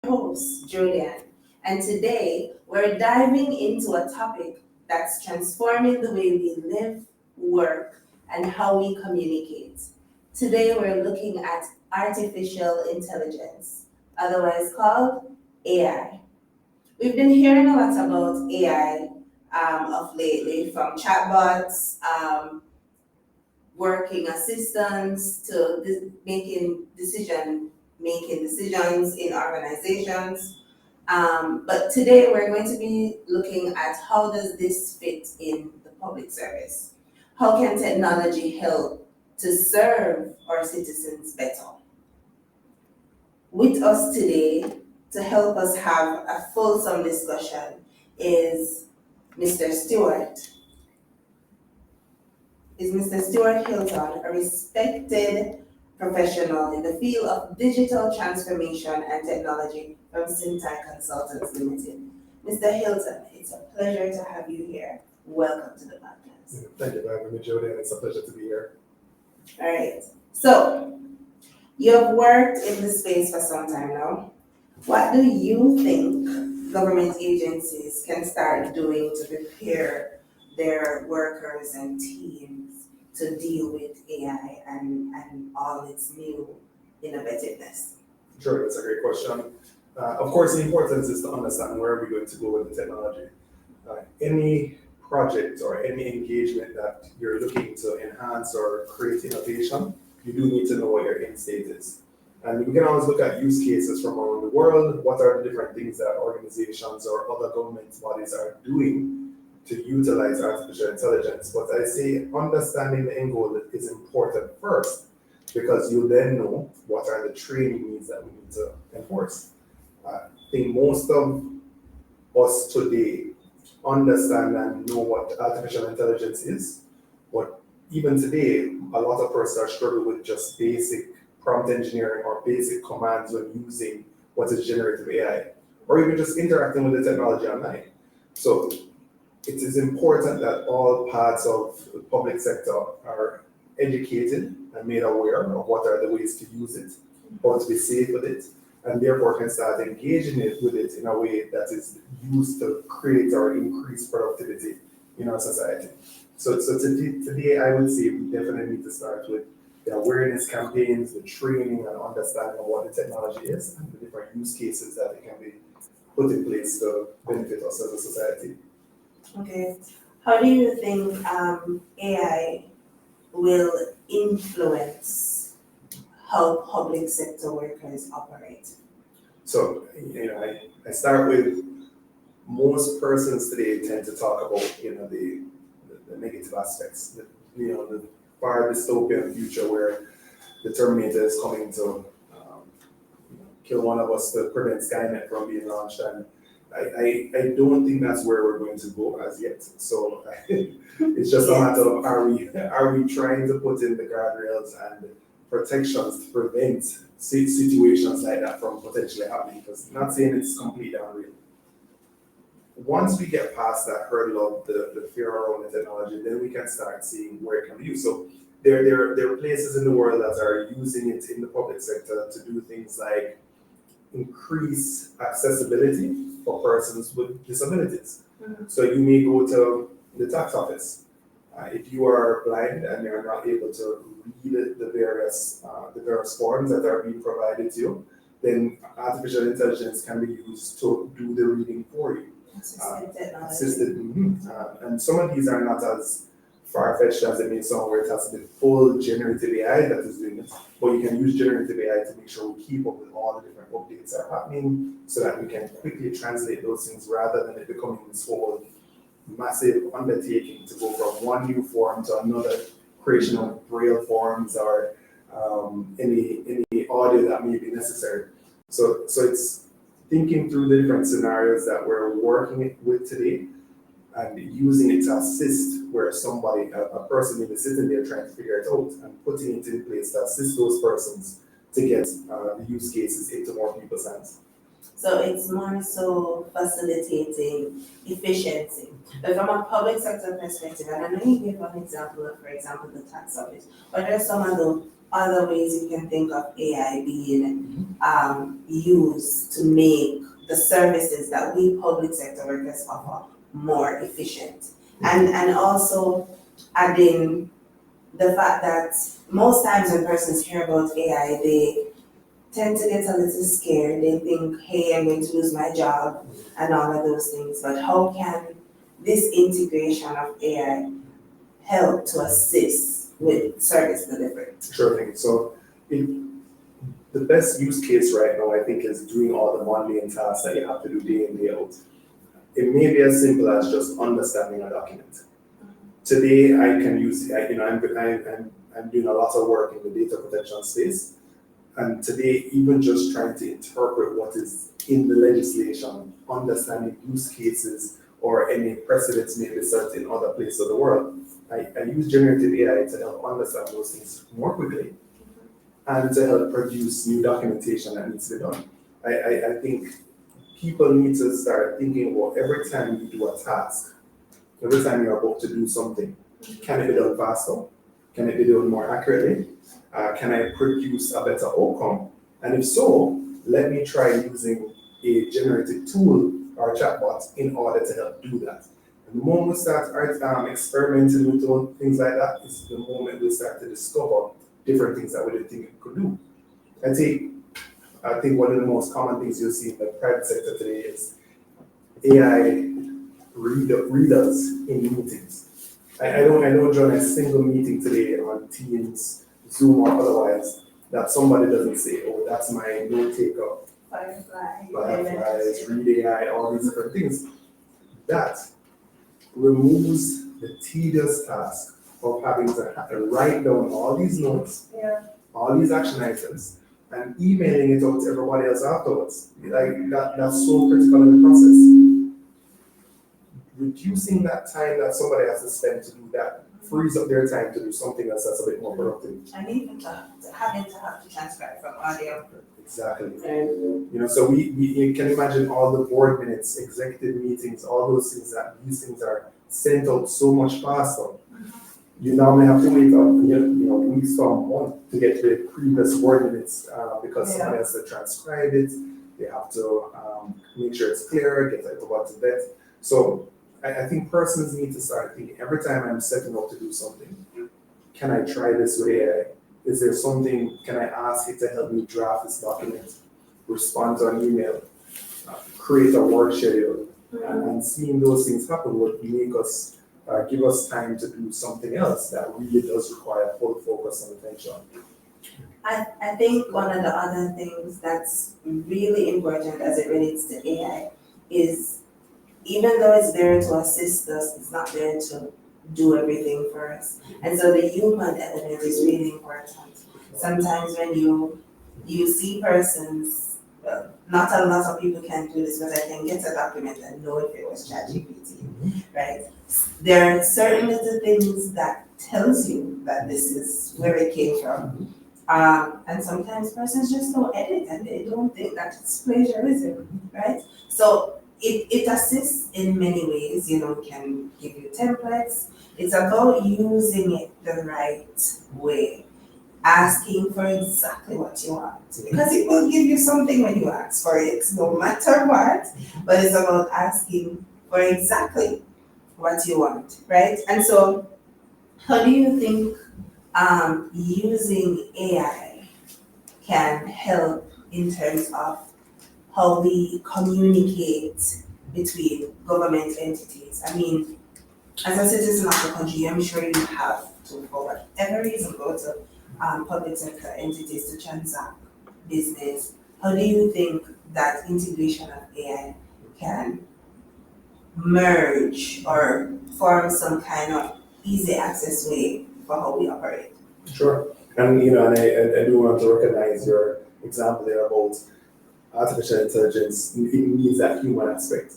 host, Julian, and today we're diving into a topic that's transforming the way we live, work, and how we communicate. Today we're looking at artificial intelligence, otherwise called AI. We've been hearing a lot about AI of lately, from chatbots, working assistants to making decisions in organizations. But today we're going to be looking at how does this fit in the public service? How can technology help to serve our citizens better? With us today to help us have a fulsome discussion is Mr. Stewart. Mr. Stewart Hilton, a respected professional in the field of digital transformation and technology from Syntax Consultants Limited. Mr. Hilton, it's a pleasure to have you here. Welcome to the podcast. Thank you for having me, Jody, and it's a pleasure to be here. All right. So, you have worked in the space for some time now. What do you think government agencies can start doing to prepare their workers and teams to deal with AI and all its new innovativeness? Sure, that's a great question. Of course, the importance is to understand where we're going to go with the technology. Any project or any engagement that you're looking to enhance or create innovation, you do need to know what your end state is. And we can always look at use cases from around the world. What are the different things that organizations or other government bodies are doing to utilize artificial intelligence? But I say understanding the end goal is important first, because you then know what are the training needs that we need to enforce. I think most of us today understand and know what artificial intelligence is, but even today, a lot of persons are struggling with just basic prompt engineering or basic commands when using what is generative AI, or even just interacting with the technology online. So it is important that all parts of the public sector are educated and made aware of what are the ways to use it, how to be safe with it, and therefore can start engaging with it in a way that is used to create or increase productivity in our society. So today I would say we definitely need to start with the awareness campaigns, the training and understanding of what the technology is, and the different use cases that it can be put in place to benefit us as a society. Okay. How do you think AI will influence how public sector workers operate? So, I start with most persons today tend to talk about, the negative aspects, the far dystopian future where the Terminator is coming to kill one of us to prevent Skynet from being launched. And I don't think that's where we're going to go as yet. So it's just a matter of are we trying to put in the guardrails and protections to prevent situations like that from potentially happening, because I'm not saying it's completely unreal. Once we get past that hurdle of the fear around the technology, then we can start seeing where it can be used. So there are places in the world that are using it in the public sector to do things like increase accessibility for persons with disabilities. Mm-hmm. So you may go to the tax office. If you are blind and you're not able to read the various forms that are being provided to you, then artificial intelligence can be used to do the reading for you. Assisted. Mm-hmm. And some of these are not as far-fetched as it may sound, where it has to be full generative AI that is doing it, but you can use generative AI to make sure we keep up with all the different updates that are happening, so that we can quickly translate those things rather than it becoming this whole massive undertaking to go from one new form to another, creation of braille forms or any audio that may be necessary. So it's thinking through the different scenarios that we're working with today and using it to assist where somebody, a person may be sitting there trying to figure it out, and putting it in place to assist those persons to get the use cases into more people's hands. So it's more so facilitating efficiency. But from a public sector perspective, and I know you gave one example of, for example, the tax office, but there are some other other ways you can think of AI being used to make the services that we public sector workers offer more efficient. And also adding the fact that most times when persons hear about AI, they tend to get a little scared. They think, hey, I'm going to lose my job and all of those things. But how can this integration of AI help to assist with service delivery? Sure thing. So the best use case right now, I think, is doing all the mundane tasks that you have to do day in, day out. It may be as simple as just understanding a document. Today, I can use, I'm doing a lot of work in the data protection space. And today, even just trying to interpret what is in the legislation, understanding use cases or any precedents may be set in other places of the world, I use generative AI to help understand those things more quickly and to help produce new documentation that needs to be done. I think people need to start thinking about every time you do a task, every time you're about to do something, can it be done faster? Can it be done more accurately? Can I produce a better outcome? And if so, let me try using a generative tool or a chatbot in order to help do that. And the moment we start experimenting with things like that is the moment we start to discover different things that we didn't think we could do. I think one of the most common things you'll see in the private sector today is AI readers in meetings. I don't join a single meeting today on Teams, Zoom, or otherwise that somebody doesn't say, oh, that's my note taker. Fireflies, read AI, all these different things. That removes the tedious task of having to write down all these notes, all these action items, and emailing it out to everybody else afterwards. That's so critical in the process. Reducing that time that somebody has to spend to do that frees up their time to do something else that's a bit more productive. And even having to transcribe from audio. Exactly. So we can imagine all the board minutes, executive meetings, all those things these things are sent out so much faster. You normally have to wait up, weeks or a month to get the previous board minutes because somebody has to transcribe it. They have to make sure it's clear, get everyone to vet. So I think persons need to start thinking every time I'm setting out to do something, can I try this with AI? Is there something, can I ask it to help me draft this document, respond to an email, create a work schedule? And seeing those things happen would make us, give us time to do something else that really does require full focus and attention. I think one of the other things that's really important as it relates to AI is even though it's there to assist us, it's not there to do everything for us. And so the human element is really important. Sometimes when you see persons, well, not a lot of people can do this, but I can get a document and know if it was ChatGPT, right? There are certain little things that tells you that this is where it came from. And sometimes persons just don't edit and they don't think that it's plagiarism, right? So it assists in many ways, can give you templates. It's about using it the right way, asking for exactly what you want, because it will give you something when you ask for it, no matter what, but it's about asking for exactly what you want, right? And so how do you think using AI can help in terms of how we communicate between government entities? I mean, as a citizen of the country, I'm sure you have to, for whatever reason, go to public sector entities to transact business. How do you think that integration of AI can merge or form some kind of easy access way for how we operate? Sure. And I do want to recognize your example there about artificial intelligence. It needs that human aspect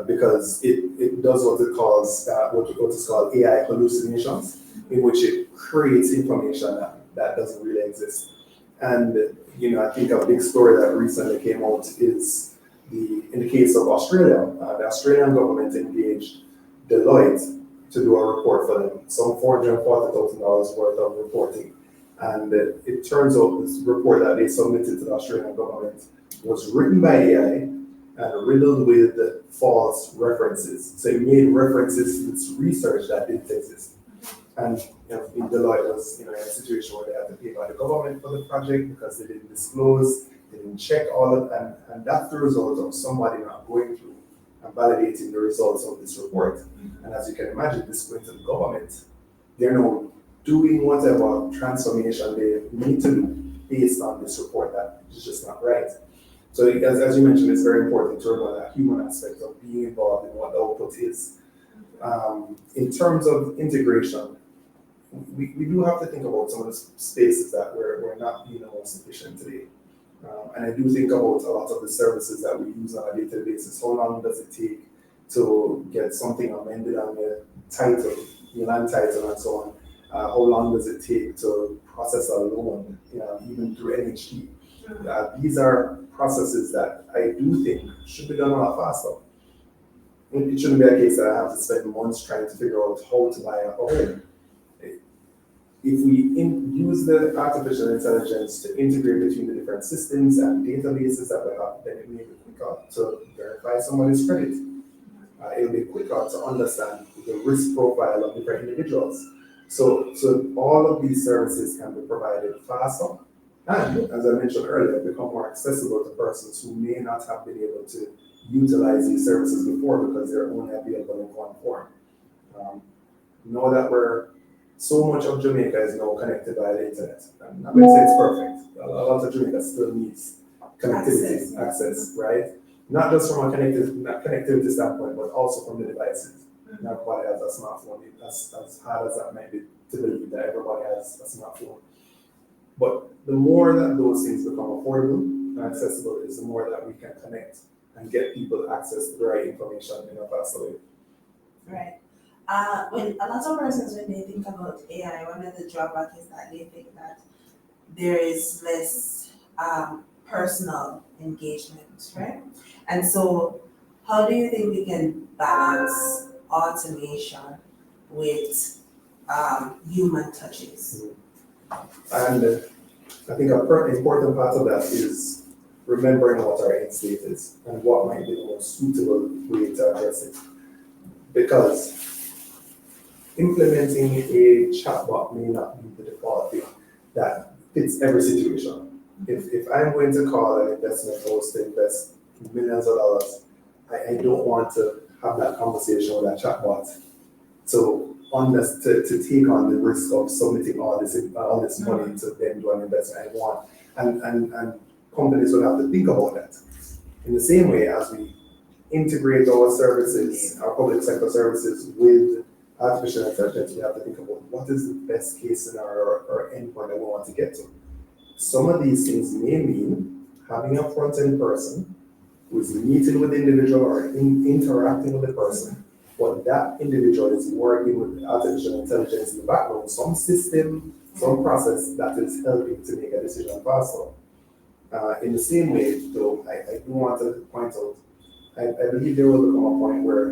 because it does what is called AI hallucinations, in which it creates information that doesn't really exist. And I think a big story that recently came out is in the case of Australia. The Australian government engaged Deloitte to do a report for them, some $440,000 worth of reporting. And it turns out this report that they submitted to the Australian government was written by AI and riddled with false references. So it made references to this research that didn't exist. And in Deloitte was in a situation where they had to pay by the government for the project because they didn't disclose, they didn't check all of it, and that's the result of somebody not going through and validating the results of this report. And as you can imagine, this going to the government, they're now doing whatever transformation they need to do based on this report that is just not right. So as you mentioned, it's very important to remember that human aspect of being involved in what the output is. In terms of integration, we do have to think about some of the spaces that we're not being the most efficient today. And I do think about a lot of the services that we use on a day-to-day basis. How long does it take to get something amended on the title, the land title and so on? How long does it take to process a loan, even through NHT? These are processes that I do think should be done a lot faster. It shouldn't be a case that I have to spend months trying to figure out how to buy a home. If we use the artificial intelligence to integrate between the different systems and databases that we have, then it may be quicker to verify somebody's credit. It'll be quicker to understand the risk profile of different individuals. So all of these services can be provided faster, and as I mentioned earlier, become more accessible to persons who may not have been able to utilize these services before because they're only available in one form. Know that so much of Jamaica is now connected by the internet. I'm not going to say it's perfect. A lot of Jamaica still needs connectivity, access, right? Not just from a connectivity standpoint, but also from the devices. Not everybody has a smartphone. As hard as that might be to believe that everybody has a smartphone. But the more that those things become affordable and accessible is the more that we can connect and get people access to the right information in a faster way. Right. When a lot of persons, when they think about AI, one of the drawbacks is that they think that there is less personal engagement, right? And so, how do you think we can balance automation with human touches? And I think an important part of that is remembering what our end state is and what might be the most suitable way to address it. Because implementing a chatbot may not be the default thing that fits every situation. If I'm going to call an investment house to invest millions of dollars, I don't want to have that conversation with that chatbot to take on the risk of submitting all this money to then do an investment I want. And companies will have to think about that. In the same way as we integrate our services, our public sector services with artificial intelligence, we have to think about what is the best case scenario or endpoint that we want to get to. Some of these things may mean having a front-end person who is meeting with the individual or interacting with the person, but that individual is working with artificial intelligence in the background, some system, some process that is helping to make a decision faster. In the same way, though, I do want to point out, I believe there will become a point where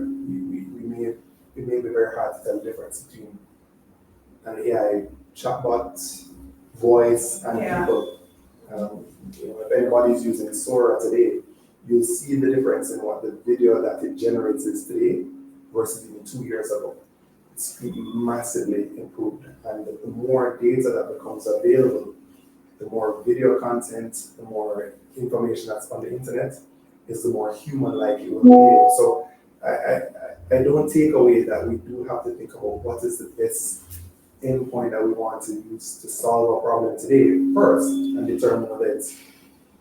it may be very hard to tell the difference between an AI chatbot, voice, and people. If anybody's using Sora today, you'll see the difference in what the video that it generates is today versus even 2 years ago. It's massively improved, and the more data that becomes available, the more video content, the more information that's on the internet, is the more human-like it will be. So I don't take away that we do have to think about what is the best endpoint that we want to use to solve a problem today first, and determine whether it's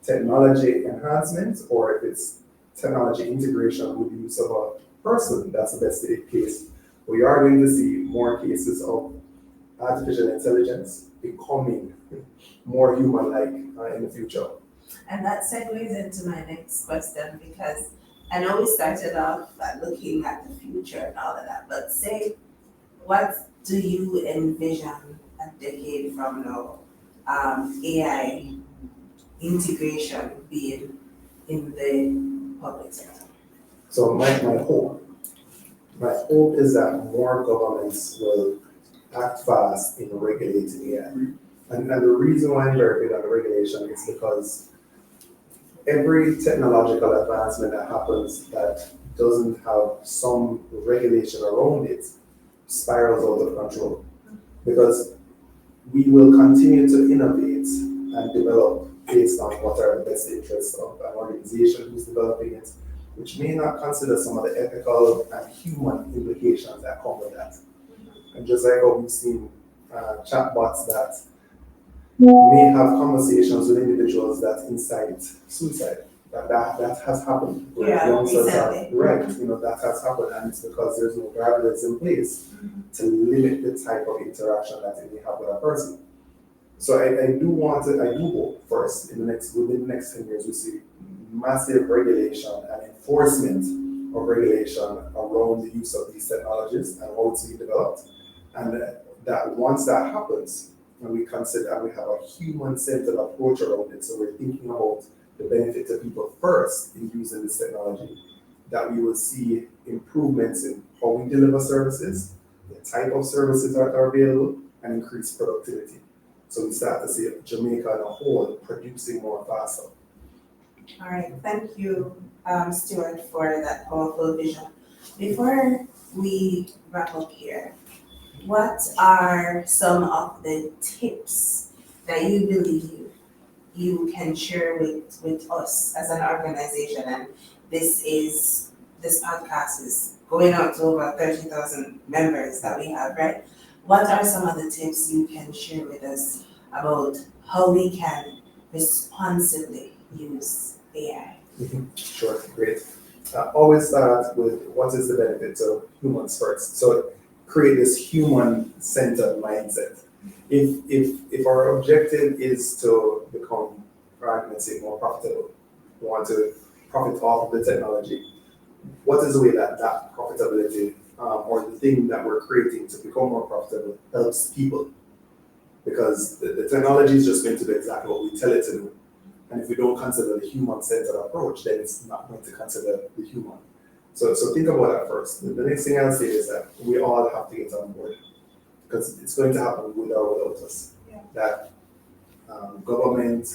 technology enhancement or if it's technology integration with the use of a person. That's the best case. We are going to see more cases of artificial intelligence becoming more human-like in the future. And that segues into my next question, because I know we started off looking at the future and all of that, but say, what do you envision a decade from now, AI integration being in the public sector? So my hope is that more governments will act fast in regulating AI. And the reason why I'm very big on the regulation is because every technological advancement that happens that doesn't have some regulation around it spirals out of control. Because we will continue to innovate and develop based on what are the best interests of an organization who's developing it, which may not consider some of the ethical and human implications that come with that. And just like how we've seen chatbots that may have conversations with individuals that incite suicide. That has happened. Where Yeah, youngsters recently. right, that has happened, and it's because there's no guardrails in place to limit the type of interaction that they may have with a person. So I do hope first within the next 10 years we see massive regulation and enforcement of regulation around the use of these technologies and how it's being developed, and that once that happens, and we consider and we have a human-centered approach around it, so we're thinking about the benefit to people first in using this technology, that we will see improvements in how we deliver services, the type of services that are available, and increased productivity. So we start to see Jamaica as a whole producing more faster. All right, thank you, Stuart, for that powerful vision. Before we wrap up here, what are some of the tips that you believe you can share with us as an organization? And this podcast is going out to over 30,000 members that we have, right? What are some of the tips you can share with us about how we can responsibly use AI? Sure, great. Always start with what is the benefit to humans first. So create this human-centered mindset. If our objective is to become, for argument's sake, more profitable, we want to profit off of the technology, what is the way that profitability or the thing that we're creating to become more profitable helps people? Because the technology is just going to do exactly what we tell it to do. And if we don't consider the human-centered approach, then it's not going to consider the human. So think about that first. The next thing I'll say is that we all have to get on board, because it's going to happen with or without us. Yeah. That government,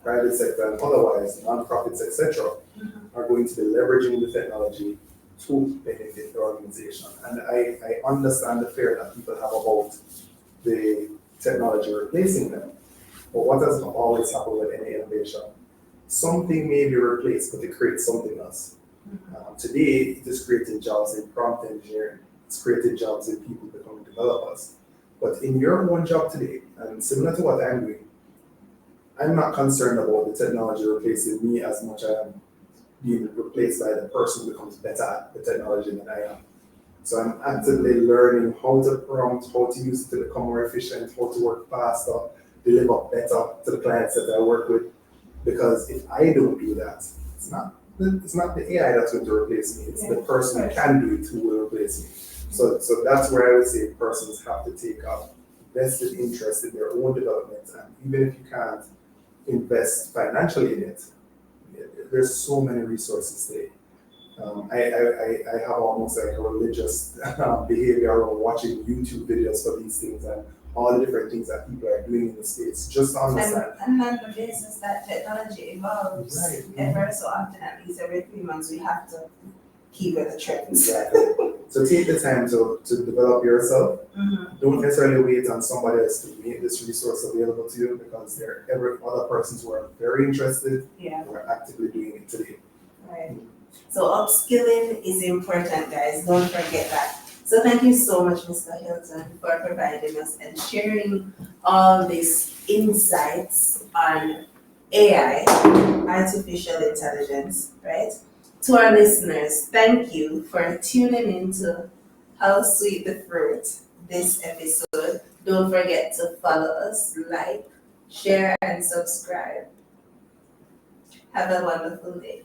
private sector, and otherwise, nonprofits, etc., are going to be leveraging the technology to benefit the organization. And I understand the fear that people have about the technology replacing them. But what has always happened with any innovation? Something may be replaced, but it creates something else. Today, it is creating jobs in prompt engineering. It's creating jobs in people becoming developers. But in your one job today, and similar to what I'm doing, I'm not concerned about the technology replacing me as much as I am being replaced by the person who becomes better at the technology than I am. So I'm actively learning how to prompt, how to use it to become more efficient, how to work faster, deliver better to the clients that I work with. Because if I don't do that, it's not the AI that's going to replace me. It's the person who can do it who will replace me. So that's where I would say persons have to take a vested interest in their own development. And even if you can't invest financially in it, there's so many resources there. I have almost like a religious behavior around watching YouTube videos for these things and all the different things that people are doing in the States, just to understand. And on the basis that technology evolves ever so often, at least every 3 months, we have to keep with the trends. Exactly. So take the time to develop yourself. Don't necessarily wait on somebody else to make this resource available to you, because there are every other persons who are very interested who are actively doing it today. Right. So upskilling is important, guys. Don't forget that. So thank you so much, Mr. Hilton, for providing us and sharing all these insights on AI, artificial intelligence, right? To our listeners, thank you for tuning in to How Sweet the Fruit this episode. Don't forget to follow us, like, share, and subscribe. Have a wonderful day.